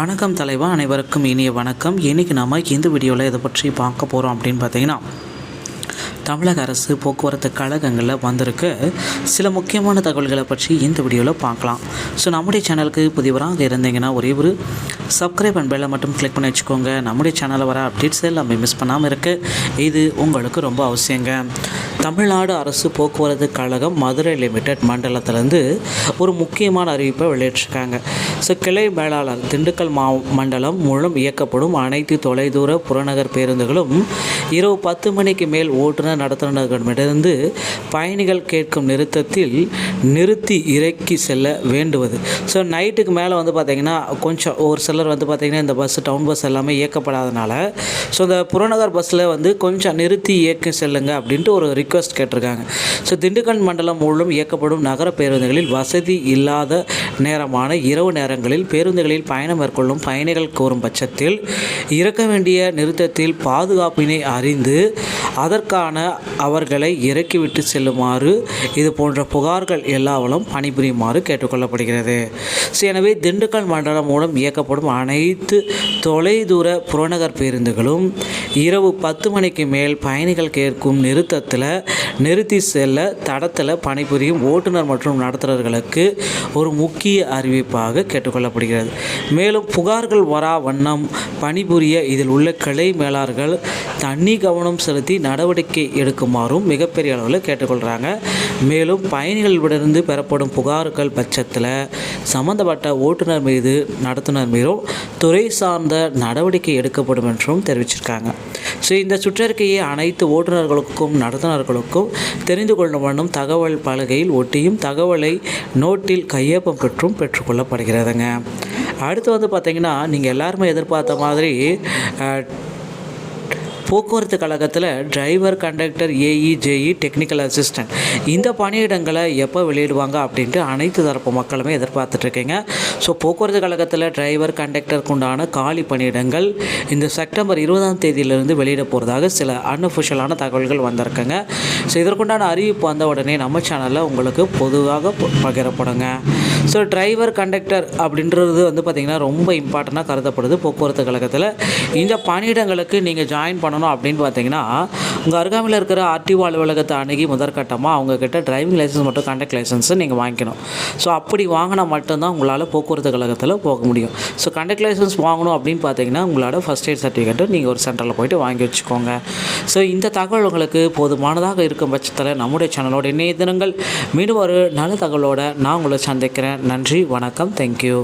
வணக்கம் தலைவா, அனைவருக்கும் இனிய வணக்கம். இன்றைக்கி நம்ம இந்த வீடியோவில் இதை பற்றி பார்க்க போகிறோம் அப்படின்னு பார்த்தீங்கன்னா, தமிழக அரசு போக்குவரத்து கழகங்களில் வந்திருக்க சில முக்கியமான தகவல்களை பற்றி இந்த வீடியோவில் பார்க்கலாம். ஸோ நம்முடைய சேனலுக்கு புதியவராக இருந்தீங்கன்னா ஒரே ஒரு சப்ஸ்கிரைப் அண்ட் பெல்லை மட்டும் கிளிக் பண்ணி வச்சுக்கோங்க. நம்முடைய சேனலில் வர அப்டேட்ஸ் எல்லாமே மிஸ் பண்ணாமல் இருக்க இது உங்களுக்கு ரொம்ப அவசியங்க. தமிழ்நாடு அரசு போக்குவரத்து கழகம் மதுரை லிமிடெட் மண்டலத்திலேருந்து ஒரு முக்கியமான அறிவிப்பை வெளியிட்டிருக்காங்க. ஸோ கிளை மேலாளர் திண்டுக்கல் மண்டலம் மூலம் இயக்கப்படும் அனைத்து தொலைதூர புறநகர் பேருந்துகளும் இரவு 10 மணிக்கு மேல் ஓட்டுநர் நடத்துனர்களிடமிருந்து பயணிகள் கேட்கும் நிறுத்தத்தில் நிறுத்தி இறக்கி செல்ல வேண்டுவது. ஸோ நைட்டுக்கு மேலே பார்த்திங்கன்னா கொஞ்சம் ஒரு சிலர் பார்த்திங்கன்னா இந்த பஸ் டவுன் பஸ் எல்லாமே இயக்கப்படாதனால ஸோ இந்த புறநகர் பஸ்ஸில் கொஞ்சம் நிறுத்தி இயக்கி செல்லுங்க அப்படின்ட்டு ஒரு ரிக்வெஸ்ட் கேட்டிருக்காங்க. ஸோ திண்டுக்கல் மண்டலம் மூலம் இயக்கப்படும் நகர பேருந்துகளில் வசதி இல்லாத நேரமான இரவு நேரங்களில் பேருந்துகளில் பயணம் மேற்கொள்ளும் பயணிகள் கோரும் பட்சத்தில் இறக்க வேண்டிய நிறுத்தத்தில் பாதுகாப்பினை அறிந்து அதற்கான அவர்களை இறக்கிவிட்டு செல்லுமாறு இது போன்ற புகார்கள் எல்லாவற்றும் பணிபுரியுமாறு கேட்டுக்கொள்ளப்படுகிறது. ஸோ எனவே திண்டுக்கல் மண்டலம் மூலம் இயக்கப்படும் அனைத்து தொலைதூர புறநகர் பேருந்துகளும் இரவு 10 மணிக்கு மேல் பயணிகள் கேட்கும் நிறுத்தத்தில் நிறுத்தி செல்ல தடத்தில் பணிபுரியும் ஓட்டுநர் மற்றும் நடத்துனர்களுக்கு ஒரு முக்கிய அறிவிப்பாக கேட்டுக்கொள்ளப்படுகிறது. மேலும் புகார்கள் வரா வண்ணம் பணிபுரிய இதில் உள்ள கிளை மேலாளர்கள் தனி கவனம் செலுத்தி நடவடிக்கை எடுக்குமாறும் மிகப்பெரிய அளவில் கேட்டுக்கொள்கிறாங்க. மேலும் பயணிகளிடமிருந்து பெறப்படும் புகார்கள் பட்சத்தில் சம்பந்தப்பட்ட ஓட்டுநர் மீது நடத்துனர் மீதும் துறை சார்ந்த நடவடிக்கை எடுக்கப்படும் என்றும் தெரிவிச்சிருக்காங்க. ஸோ இந்த சுற்றறிக்கையை அனைத்து ஓட்டுநர்களுக்கும் நடத்துனர்களுக்கும் தெரிந்து கொள்ளும் வண்ணம் தகவல் பலகையில் ஒட்டியும் தகவலை நோட்டில் கையொப்பம் பெற்றும் பெற்றுக்கொள்ளப்படுகிறதுங்க. அடுத்து பார்த்திங்கன்னா, நீங்கள் எல்லாருமே எதிர்பார்த்த மாதிரி போக்குவரத்து கழகத்தில் driver, conductor, AE, JE, technical assistant இந்த பணியிடங்களை எப்போ வெளியிடுவாங்க அப்படின்ட்டு அனைத்து தரப்பு மக்களுமே எதிர்பார்த்துட்ருக்கீங்க. ஸோ போக்குவரத்து கழகத்தில் டிரைவர், கண்டக்டருக்கு உண்டான காலி பணியிடங்கள் இந்த செப்டம்பர் 20ஆம் தேதியிலிருந்து வெளியிட போகிறதாக சில அன்அஃபிஷியலான தகவல்கள் வந்திருக்குங்க. ஸோ இதற்குண்டான அறிவிப்பு வந்த உடனே நம்ம சேனலில் உங்களுக்கு பொதுவாக பகிரப்படுங்க. ஸோ டிரைவர், கண்டக்டர் அப்படின்றது பார்த்திங்கன்னா ரொம்ப இம்பார்ட்டண்ட்டாக கருதப்படுது போக்குவரத்து கழகத்தில். இந்த பணியிடங்களுக்கு நீங்கள் ஜாயின் பண்ணணும் அப்படின்னு பார்த்தீங்கன்னா, உங்கள் அருகாமையில் இருக்கிற ஆர்டிஓ அலுவலகத்தை அணுகி முதற்கட்டமாக அவங்கக்கிட்ட டிரைவிங் லைசன்ஸ் மற்றும் கண்டக்ட் லைசன்ஸை நீங்கள் வாங்கிக்கணும். ஸோ அப்படி வாங்கினா மட்டும்தான் உங்களால் போக்குவரத்து கழகத்தில் போக முடியும். ஸோ கண்டக்ட் லைசன்ஸ் வாங்கணும் அப்படின்னு பார்த்தீங்கன்னா உங்களோட ஃபஸ்ட் எய்ட் சர்டிஃபிகேட்டை நீங்கள் ஒரு சென்டரில் போய்ட்டு வாங்கி வச்சுக்கோங்க. ஸோ இந்த தகவல் உங்களுக்கு போதுமானதாக இருக்கும் பட்சத்தில் நம்முடைய சேனலோட இணைய தினங்கள் மீண்டும் ஒரு நல்ல தகவலோடு நான் உங்களை சந்திக்கிறேன். நன்றி, வணக்கம், தேங்க்யூ.